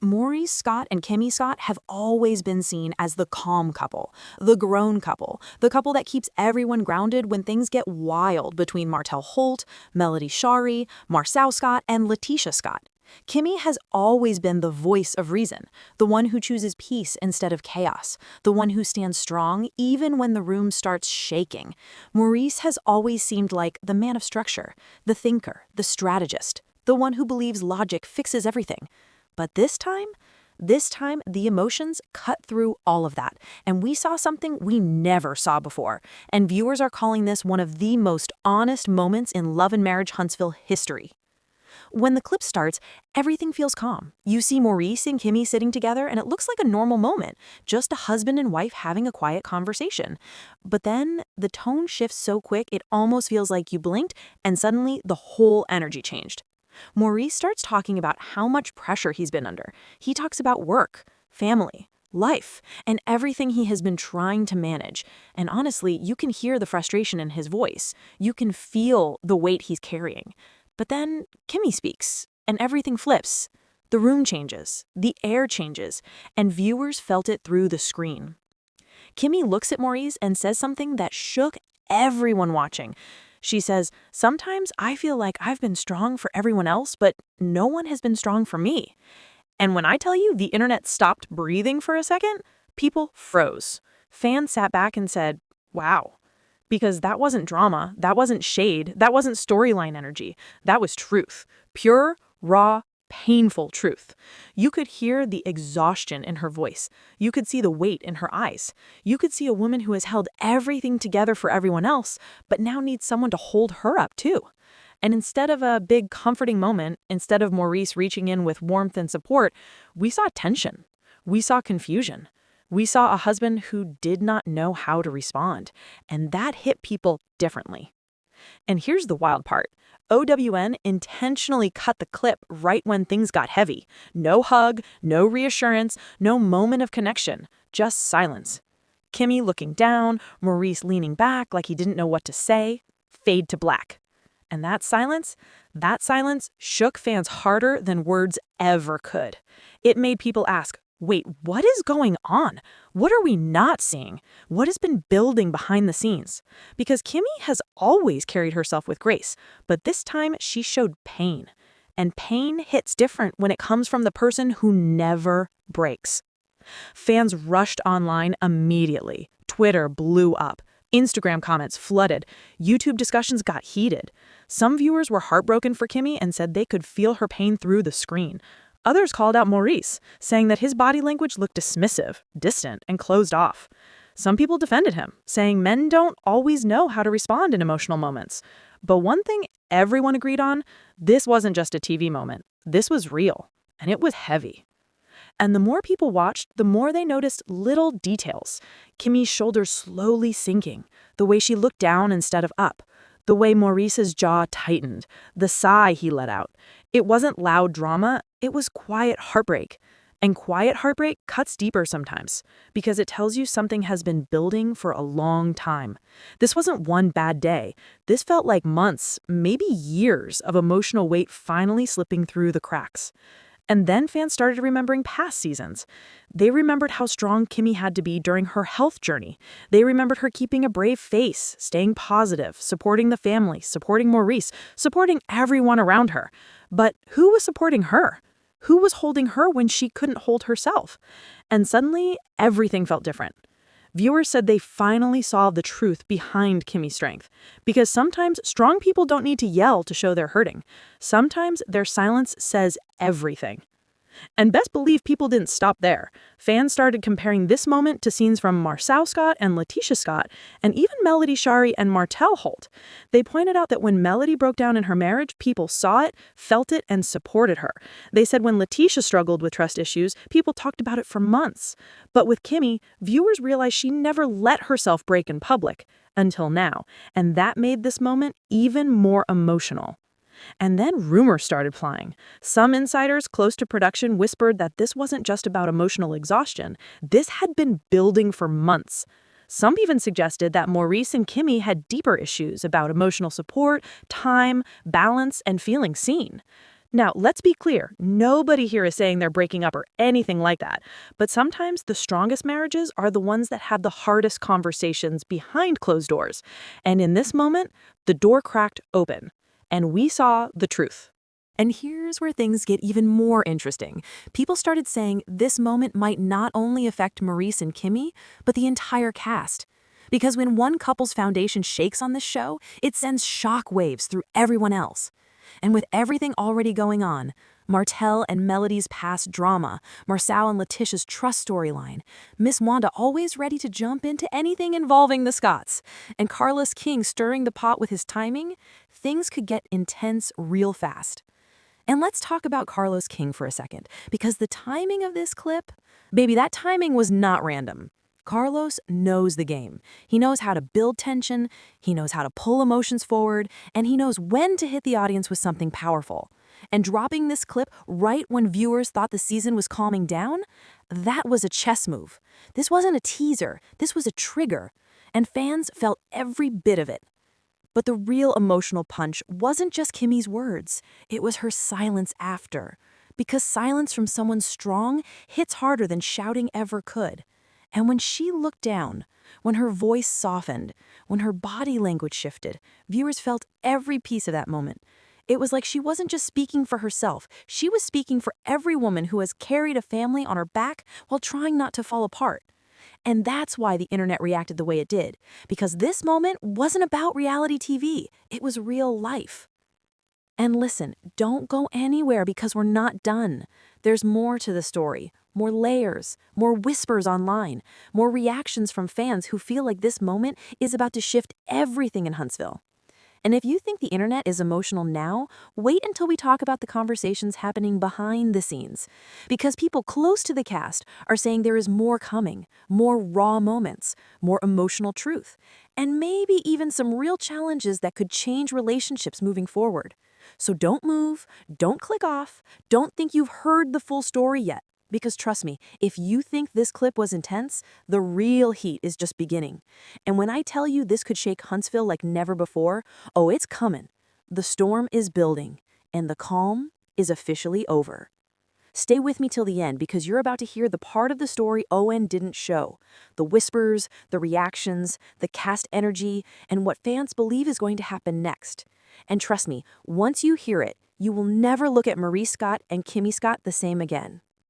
Maurice Scott and Kimmi Scott have always been seen as the calm couple, the grown couple, the couple that keeps everyone grounded when things get wild between Martell Holt, Melody Shari, Maurice Scott, and Letitia Scott. Kimmi has always been the voice of reason, the one who chooses peace instead of chaos, the one who stands strong even when the room starts shaking. Maurice has always seemed like the man of structure, the thinker, the strategist, the one who believes logic fixes everything. But this time, the emotions cut through all of that, and we saw something we never saw before. And viewers are calling this one of the most honest moments in Love and Marriage Huntsville history. When the clip starts, everything feels calm. You see Maurice and Kimmi sitting together, and it looks like a normal moment, just a husband and wife having a quiet conversation. But then the tone shifts so quick it almost feels like you blinked, and suddenly the whole energy changed. Maurice starts talking about how much pressure he's been under. He talks about work, family, life, and everything he has been trying to manage. And honestly, you can hear the frustration in his voice. You can feel the weight he's carrying. But then Kimmi speaks, and everything flips. The room changes, the air changes, and viewers felt it through the screen. Kimmi looks at Maurice and says something that shook everyone watching. She says, "Sometimes I feel like I've been strong for everyone else, but no one has been strong for me." And when I tell you the internet stopped breathing for a second, people froze. Fans sat back and said, wow. Because that wasn't drama, that wasn't shade, that wasn't storyline energy. That was truth. Pure, raw, painful truth. You could hear the exhaustion in her voice. You could see the weight in her eyes. You could see a woman who has held everything together for everyone else, but now needs someone to hold her up too. And instead of a big comforting moment, instead of Maurice reaching in with warmth and support, we saw tension. We saw confusion. We saw a husband who did not know how to respond. And that hit people differently. And here's the wild part. OWN intentionally cut the clip right when things got heavy. No hug, no reassurance, no moment of connection, just silence. Kimmi looking down, Maurice leaning back like he didn't know what to say, fade to black. And that silence shook fans harder than words ever could. It made people ask, wait, what is going on? What are we not seeing? What has been building behind the scenes? Because Kimmi has always carried herself with grace, but this time she showed pain. And pain hits different when it comes from the person who never breaks. Fans rushed online immediately. Twitter blew up. Instagram comments flooded. YouTube discussions got heated. Some viewers were heartbroken for Kimmi and said they could feel her pain through the screen. Others called out Maurice, saying that his body language looked dismissive, distant, and closed off. Some people defended him, saying men don't always know how to respond in emotional moments. But one thing everyone agreed on, this wasn't just a TV moment. This was real, and it was heavy. And the more people watched, the more they noticed little details. Kimmi's shoulders slowly sinking, the way she looked down instead of up, the way Maurice's jaw tightened, the sigh he let out. It wasn't loud drama, it was quiet heartbreak. And quiet heartbreak cuts deeper sometimes, because it tells you something has been building for a long time. This wasn't one bad day. This felt like months, maybe years of emotional weight finally slipping through the cracks. And then fans started remembering past seasons. They remembered how strong Kimmi had to be during her health journey. They remembered her keeping a brave face, staying positive, supporting the family, supporting Maurice, supporting everyone around her. But who was supporting her? Who was holding her when she couldn't hold herself? And suddenly, everything felt different. Viewers said they finally saw the truth behind Kimmi's strength. Because sometimes strong people don't need to yell to show they're hurting. Sometimes their silence says everything. And best believe people didn't stop there. Fans started comparing this moment to scenes from Maurice Scott and Letitia Scott, and even Melody Shari and Martell Holt. They pointed out that when Melody broke down in her marriage, people saw it, felt it, and supported her. They said when Letitia struggled with trust issues, people talked about it for months. But with Kimmi, viewers realized she never let herself break in public, until now, and that made this moment even more emotional. And then rumors started flying. Some insiders close to production whispered that this wasn't just about emotional exhaustion. This had been building for months. Some even suggested that Maurice and Kimmi had deeper issues about emotional support, time, balance, and feeling seen. Now, let's be clear, nobody here is saying they're breaking up or anything like that. But sometimes the strongest marriages are the ones that have the hardest conversations behind closed doors. And in this moment, the door cracked open, and we saw the truth. And here's where things get even more interesting. People started saying this moment might not only affect Maurice and Kimmi, but the entire cast. Because when one couple's foundation shakes on this show, it sends shock waves through everyone else. And with everything already going on, Martell and Melody's past drama, Marçal and Letitia's trust storyline, Miss Wanda always ready to jump into anything involving the Scotts, and Carlos King stirring the pot with his timing, things could get intense real fast. And let's talk about Carlos King for a second, because the timing of this clip, baby, that timing was not random. Carlos knows the game. He knows how to build tension, he knows how to pull emotions forward, and he knows when to hit the audience with something powerful. And dropping this clip right when viewers thought the season was calming down, that was a chess move. This wasn't a teaser, this was a trigger. And fans felt every bit of it. But the real emotional punch wasn't just Kimmi's words, it was her silence after. Because silence from someone strong hits harder than shouting ever could. And when she looked down, when her voice softened, when her body language shifted, viewers felt every piece of that moment. It was like she wasn't just speaking for herself, she was speaking for every woman who has carried a family on her back while trying not to fall apart. And that's why the internet reacted the way it did, because this moment wasn't about reality TV, it was real life. And listen, don't go anywhere because we're not done. There's more to the story, more layers, more whispers online, more reactions from fans who feel like this moment is about to shift everything in Huntsville. And if you think the internet is emotional now, wait until we talk about the conversations happening behind the scenes. Because people close to the cast are saying there is more coming, more raw moments, more emotional truth, and maybe even some real challenges that could change relationships moving forward. So don't move, don't click off, don't think you've heard the full story yet. Because trust me, if you think this clip was intense, the real heat is just beginning. And when I tell you this could shake Huntsville like never before, oh, it's coming. The storm is building, and the calm is officially over. Stay with me till the end because you're about to hear the part of the story ON didn't show. The whispers, the reactions, the cast energy, and what fans believe is going to happen next. And trust me, once you hear it, you will never look at Maurice Scott and Kimmi Scott the same again.